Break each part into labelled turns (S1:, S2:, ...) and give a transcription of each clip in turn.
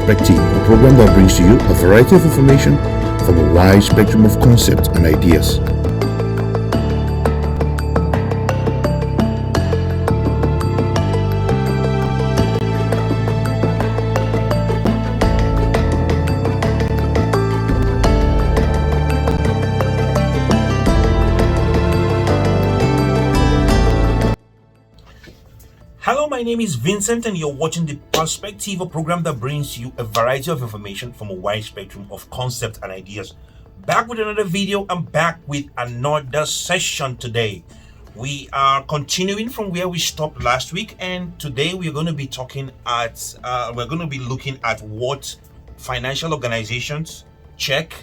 S1: Perspective, a program that brings to you a variety of information from a wide spectrum of concepts and ideas.
S2: Hello, my name is Vincent, and you're watching the Perspective, a program that brings you a variety of information from a wide spectrum of concepts and ideas. Back with another video. I'm back with another session today. We are continuing from where we stopped last week, and today we're going to be looking at what financial organizations check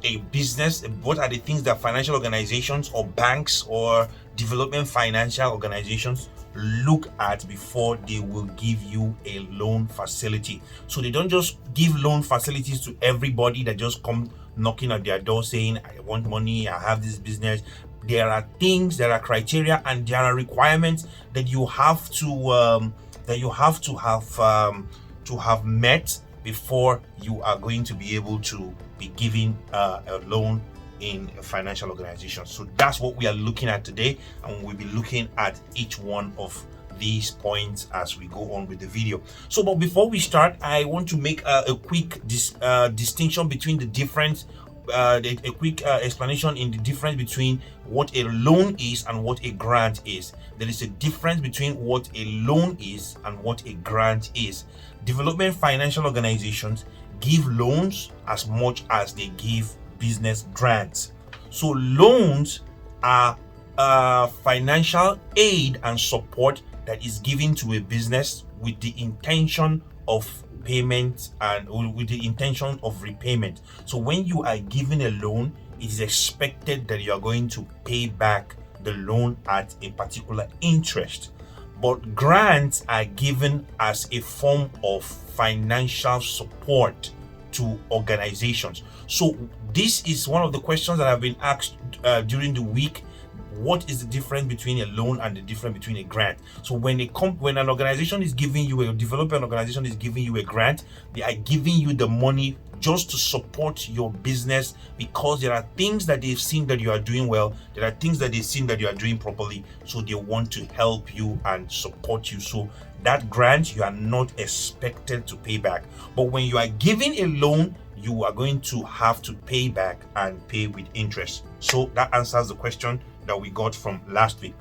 S2: a business. What are the things that financial organizations or banks or development financial organizations look at before they will give you a loan facility? So they don't just give loan facilities to everybody that just come knocking at their door saying, I want money, I have this business. There are things, there are criteria, and there are requirements that you have to have met before you are going to be able to be given a loan in a financial organization. So that's what we are looking at today, and we'll be looking at each one of these points as we go on with the video. So, but before we start, I want to make a quick distinction between the difference, a quick explanation in the difference between what a loan is and what a grant is. There is a difference between what a loan is and what a grant is. Development financial organizations give loans as much as they give business grants. So loans are financial aid and support that is given to a business with the intention of payment and with the intention of repayment. So when you are given a loan, it is expected that you are going to pay back the loan at a particular interest. But grants are given as a form of financial support to organizations. So this is one of the questions that have been asked during the week. What is the difference between a loan and the difference between a grant? So when an organization is giving you a development organization is giving you a grant, they are giving you the money just to support your business, because there are things that they've seen that you are doing well, there are things that they've seen that you are doing properly, so they want to help you and support you. So that grant, you are not expected to pay back. But when you are giving a loan, you are going to have to pay back and pay with interest. So that answers the question that we got from last week.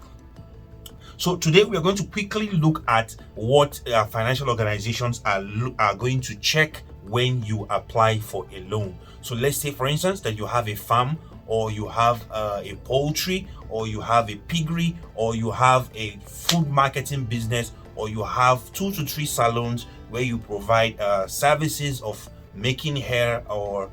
S2: So today we are going to quickly look at what financial organizations are going to check when you apply for a loan. So let's say, for instance, that you have a farm, or you have a poultry, or you have a piggery, or you have a food marketing business, or you have 2 to 3 salons where you provide services of making hair, or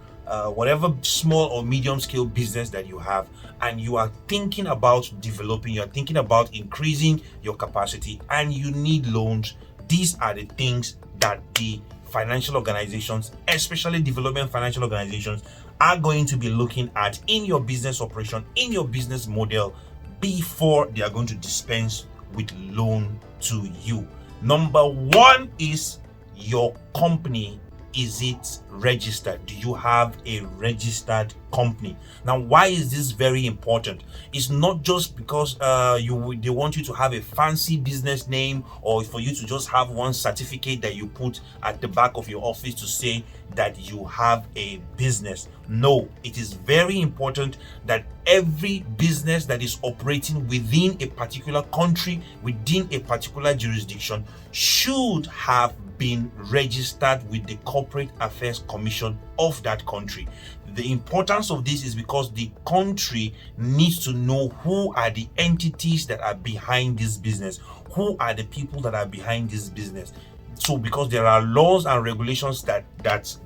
S2: whatever small or medium scale business that you have, and you are thinking about developing, you're thinking about increasing your capacity, and you need loans. These are the things that the financial organizations, especially development financial organizations, are going to be looking at in your business operation, in your business model, before they are going to dispense with loan to you. Number one is your company. Is it registered? Do you have a registered company? Now, why is this very important? It's not just because they want you to have a fancy business name, or for you to just have one certificate that you put at the back of your office to say that you have a business. No, it is very important that every business that is operating within a particular country, within a particular jurisdiction, should have been registered with the Corporate Affairs Commission of that country. The importance of this is because the country needs to know who are the entities that are behind this business, who are the people that are behind this business. So because there are laws and regulations that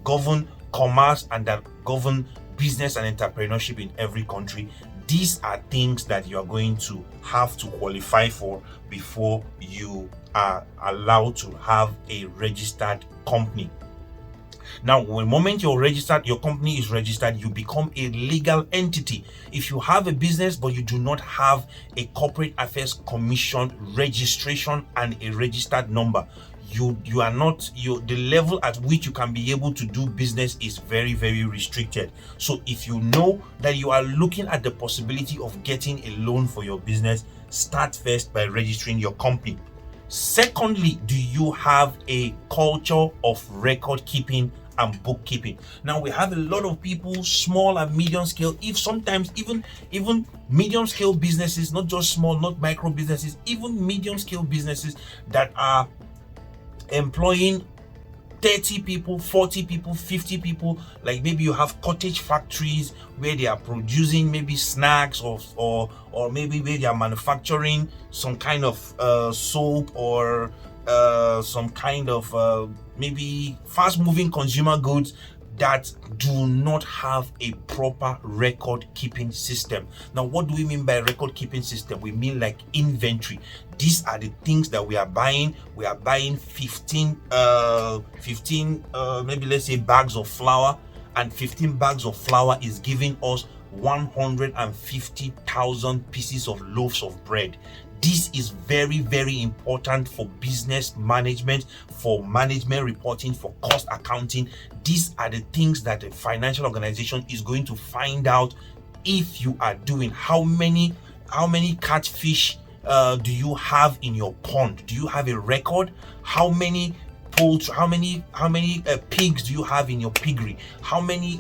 S2: govern commerce and that govern business and entrepreneurship in every country, these are things that you are going to have to qualify for before you are allowed to have a registered company. Now, the moment your company is registered, you become a legal entity. If you have a business but you do not have a Corporate Affairs Commission registration and a registered number, you are not, the level at which you can be able to do business is very, very restricted. So if you know that you are looking at the possibility of getting a loan for your business, start first by registering your company. Secondly, do you have a culture of record keeping and bookkeeping? Now, we have a lot of people, small and medium scale, if sometimes even medium scale businesses, not just small, not micro businesses, even medium scale businesses that are employing 30 people, 40 people, 50 people. Like maybe you have cottage factories where they are producing maybe snacks or maybe where they are manufacturing some kind of soap or some kind of maybe fast moving consumer goods that do not have a proper record keeping system. Now, what do we mean by record keeping system? We mean like inventory. These are the things that we are buying. We are buying 15 maybe let's say bags of flour, and 15 bags of flour is giving us 150,000 pieces of loaves of bread. This is very, very important for business management, for management reporting, for cost accounting. These are the things that a financial organization is going to find out if you are doing. How many catfish do you have in your pond? Do you have a record? How many poultry? How many pigs do you have in your piggery? How many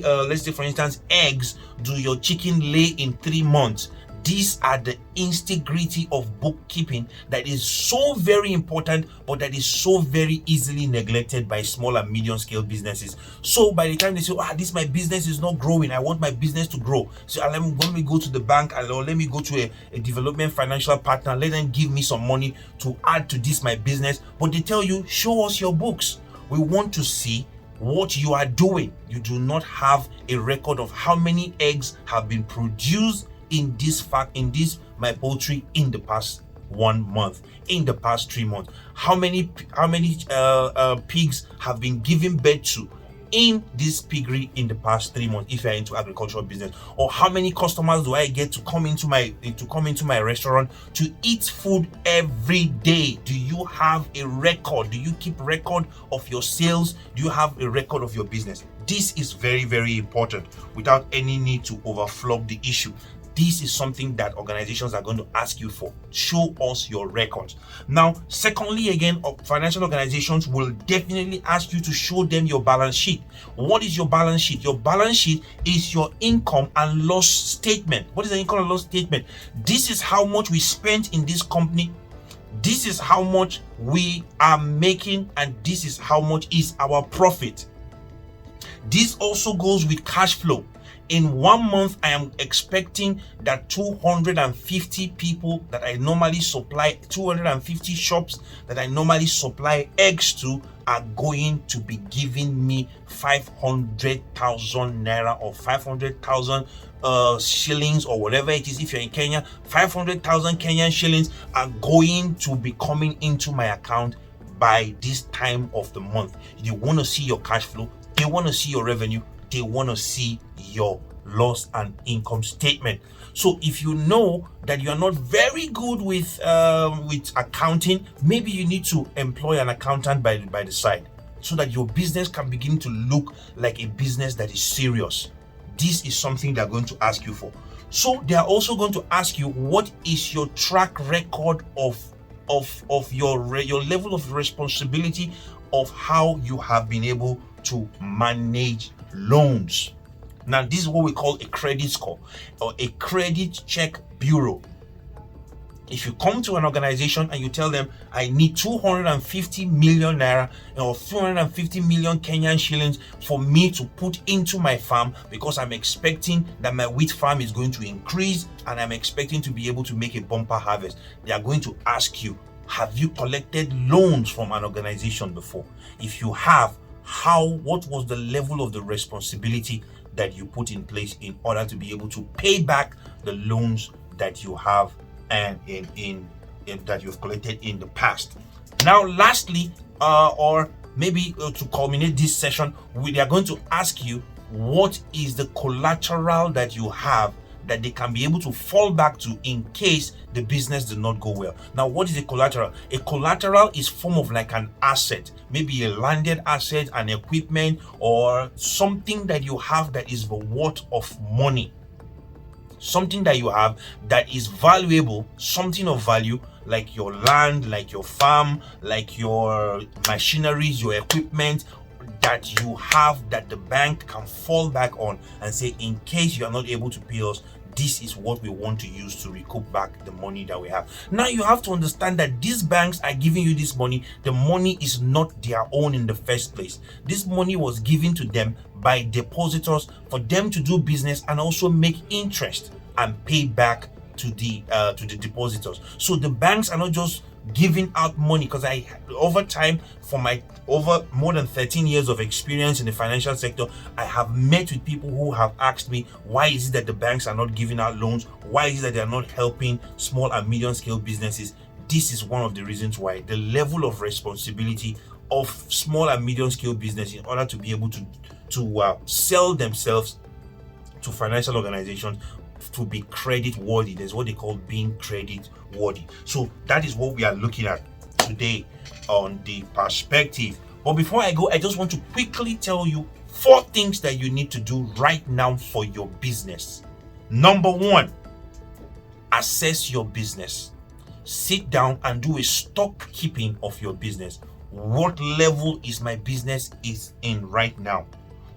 S2: let's say for instance eggs do your chicken lay in 3 months? These are the integrity of bookkeeping that is so very important, but that is so very easily neglected by small and medium scale businesses. So by the time they say, my business is not growing, I want my business to grow, so let me go to the bank, or let me go to a development financial partner, let them give me some money to add to this my business. But they tell you, show us your books. We want to see what you are doing. You do not have a record of how many eggs have been produced in this my poultry in the past 1 month, in the past 3 months. How many pigs have been given birth to in this piggery in the past 3 months, if you're into agricultural business? Or how many customers do I get to come into my restaurant to eat food every day? Do you have a record? Do you keep record of your sales? Do you have a record of your business? This is very, very important without any need to overflog the issue. This is something that organizations are going to ask you for. Show us your records. Now, secondly, again, financial organizations will definitely ask you to show them your balance sheet. What is your balance sheet? Your balance sheet is your income and loss statement. What is the income and loss statement? This is how much we spent in this company. This is how much we are making, and this is how much is our profit. This also goes with cash flow. In 1 month, I am expecting that 250 people that I normally supply, 250 shops that I normally supply eggs to, are going to be giving me 500,000 naira or 500,000 shillings or whatever it is. If you're in Kenya, 500,000 Kenyan shillings are going to be coming into my account by this time of the month. They want to see your cash flow. They want to see your revenue. They want to see your loss and income statement. So if you know that you are not very good with accounting, maybe you need to employ an accountant by the side, so that your business can begin to look like a business that is serious. This is something they're going to ask you for. So they are also going to ask you, what is your track record of your level of responsibility of how you have been able to manage loans. Now, this is what we call a credit score or a credit check bureau. If you come to an organization and you tell them, I need 250 million naira or 250 million Kenyan shillings for me to put into my farm, because I'm expecting that my wheat farm is going to increase and I'm expecting to be able to make a bumper harvest, they are going to ask you, have you collected loans from an organization before? If you have, what was the level of the responsibility that you put in place in order to be able to pay back the loans that you have and in that you've collected in the past? Now, lastly, or maybe to culminate this session, we are going to ask you, what is the collateral that you have that they can be able to fall back to in case the business did not go well. Now, what is a collateral? A collateral is form of like an asset, maybe a landed asset, an equipment, or something that you have that is the worth of money. Something that you have that is valuable, something of value, like your land, like your farm, like your machineries, your equipment, that you have that the bank can fall back on and say, in case you are not able to pay us, this is what we want to use to recoup back the money that we have. Now you have to understand that these banks are giving you this money. The money is not their own in the first place. This money was given to them by depositors for them to do business and also make interest and pay back to the depositors. So the banks are not just giving out money, because I, over time, for my over more than 13 years of experience in the financial sector, I have met with people who have asked me, why is it that the banks are not giving out loans? Why is it that they are not helping small and medium scale businesses? This is one of the reasons why. The level of responsibility of small and medium scale business in order to be able to sell themselves to financial organizations to be credit worthy. There's what they call being credit worthy. So that is what we are looking at today on the perspective. But before I go, I just want to quickly tell you 4 things that you need to do right now for your business. Number 1, assess your business. Sit down and do a stock keeping of your business. What level is my business is in right now?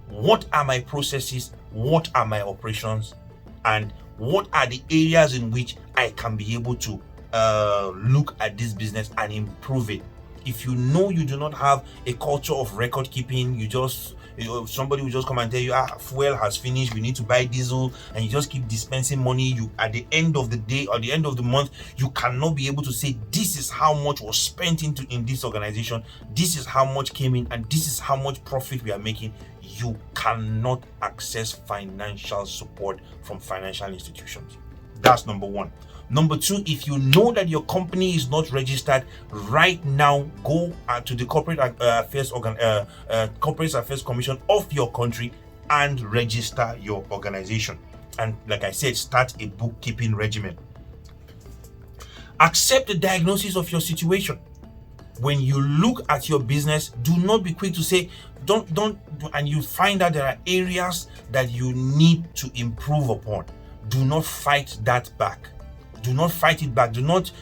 S2: What are my processes? What are my operations? And what are the areas in which I can be able to look at this business and improve it? If you know you do not have a culture of record keeping, somebody will just come and tell you, fuel has finished, we need to buy diesel, and you just keep dispensing money. You, at the end of the day or the end of the month, you cannot be able to say, this is how much was spent in this organization, this is how much came in, and this is how much profit we are making. You cannot access financial support from financial institutions. That's number 1. Number 2, if you know that your company is not registered right now, go to the Corporate Affairs Commission of your country and register your organization. And like I said, start a bookkeeping regimen. Accept the diagnosis of your situation. When you look at your business, do not be quick to say, and you find that there are areas that you need to improve upon. Do not fight that back. Do not fight it back. Do not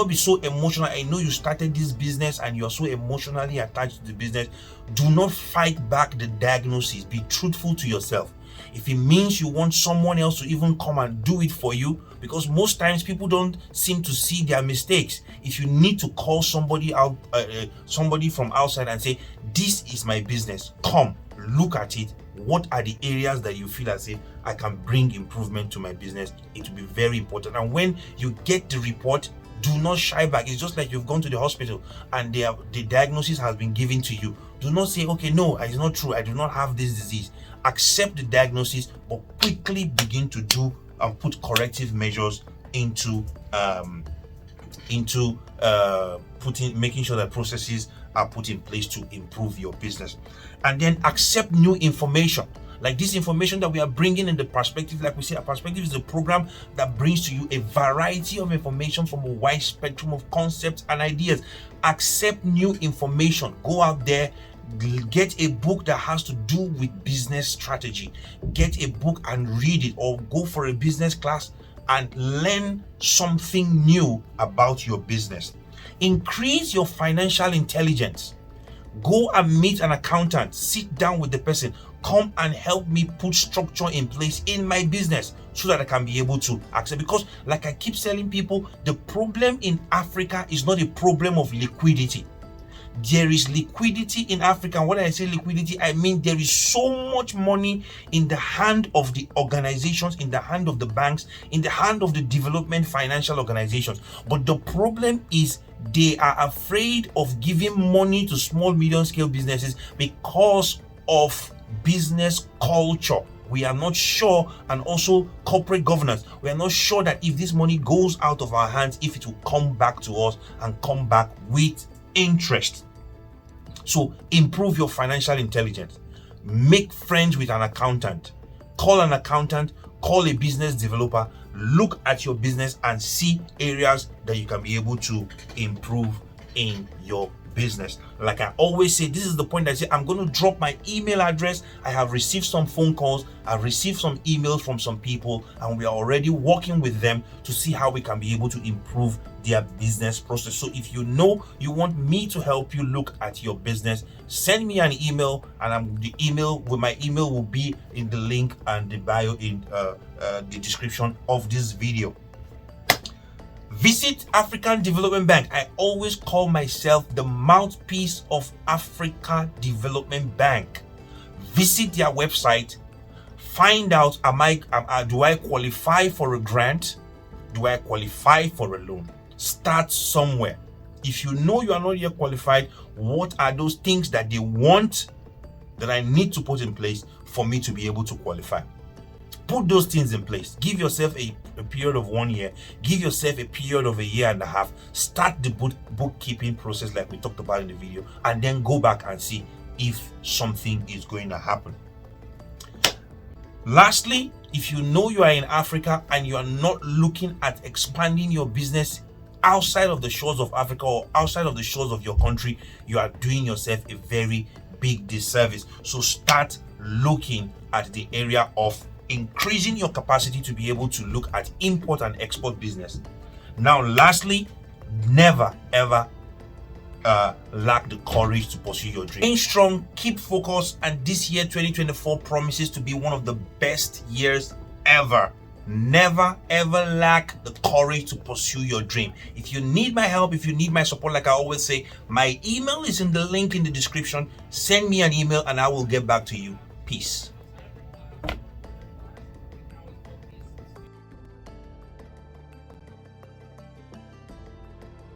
S2: be so emotional. I know you started this business and you're so emotionally attached to the business. Do not fight back the diagnosis. Be truthful to yourself. If it means you want someone else to even come and do it for you, because most times people don't seem to see their mistakes. If you need to call somebody out, somebody from outside and say, this is my business, come look at it. What are the areas that you feel as if I can bring improvement to my business? It will be very important. And when you get the report, do not shy back. It's just like you've gone to the hospital and the diagnosis has been given to you. Do not say, okay, no, it's not true, I do not have this disease. Accept the diagnosis, but quickly begin to do and put corrective measures into making sure that processes are put in place to improve your business. And then accept new information. Like this information that we are bringing in the perspective, like we say, a perspective is a program that brings to you a variety of information from a wide spectrum of concepts and ideas. Accept new information. Go out there, get a book that has to do with business strategy. Get a book and read it, or go for a business class and learn something new about your business. Increase your financial intelligence. Go and meet an accountant. Sit down with the person. Come and help me put structure in place in my business so that I can be able to access. Because like I keep telling people, the problem in Africa is not a problem of liquidity. There is liquidity in Africa. And when I say liquidity, I mean there is so much money in the hand of the organizations, in the hand of the banks, in the hand of the development financial organizations. But the problem is they are afraid of giving money to small, medium scale businesses because of business culture. We are not sure, and also corporate governance. We are not sure that if this money goes out of our hands, if it will come back to us and come back with interest. So improve your financial intelligence. Make friends with an accountant. Call an accountant. call a business developer, look at your business and see areas that you can be able to improve in your business. Like I always say, this is the point I say I'm going to drop my email address. I have received some phone calls, I've received some emails from some people, and we are already working with them to see how we can be able to improve their business process. So if you know you want me to help you look at your business, send me an email, and my email will be in the link and the bio in the description of this video. Visit African Development Bank. I always call myself the mouthpiece of Africa Development Bank. Visit their website, find out, do I qualify for a grant? Do I qualify for a loan? Start somewhere. If you know you are not yet qualified, what are those things that they want that I need to put in place for me to be able to qualify? Put those things in place. Give yourself a period of 1 year. Give yourself a period of 1.5 years. Start the bookkeeping process like we talked about in the video, and then go back and see if something is going to happen. Lastly, if you know you are in Africa and you are not looking at expanding your business outside of the shores of Africa or outside of the shores of your country, you are doing yourself a very big disservice. So start looking at the area of increasing your capacity to be able to look at import and export business. Now, lastly, never ever lack the courage to pursue your dream. Stay strong, keep focused, and this year 2024 promises to be one of the best years ever. Never ever lack the courage to pursue your dream. If you need my help, if you need my support, like I always say, my email is in the link in the description. Send me an email and I will get back to you. Peace.